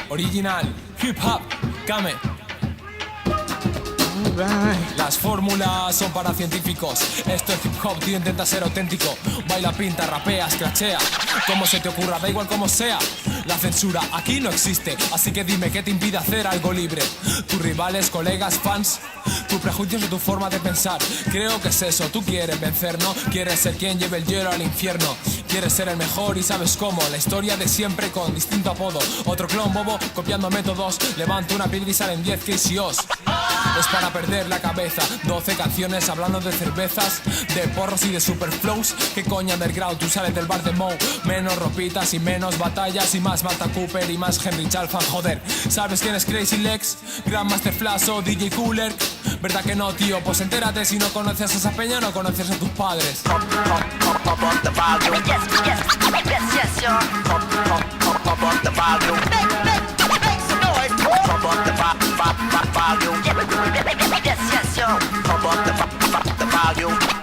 Original, hip hop, Kame. Las fórmulas son para científicos. Esto es hip hop, tío, intenta ser auténtico. Baila, pinta, rapea, scratchea. Como se te ocurra, da igual como sea. La censura aquí no existe, así que dime qué te impide hacer algo libre. Tus rivales, colegas, fans, tus prejuicios o tu forma de pensar. Creo que es eso, tú quieres vencer, ¿no? Quieres ser quien lleve el hielo al infierno. Quieres ser el mejor y sabes cómo. La historia de siempre con distinto apodo. Otro clon bobo copiando métodos. Levanto una piedra y salen 10 KCOs. Es para perder la cabeza. 12 canciones hablando de cervezas, de porros y de superflows. ¿Qué coña underground? Tú sales del bar de Moe. Menos ropitas y menos batallas. Y más Marta Cooper y más Henry Chalfan. Joder, ¿sabes quién es Crazy Legs? Grandmaster Flash o DJ Cooler. ¿Verdad que no, tío? Pues entérate, si no conoces a esa peña, no conoces a tus padres. Pump up the volume. Yes, y'all. Pump up the volume. Make some noise. Pump up the volume. Yes, y'all. Pump up the volume.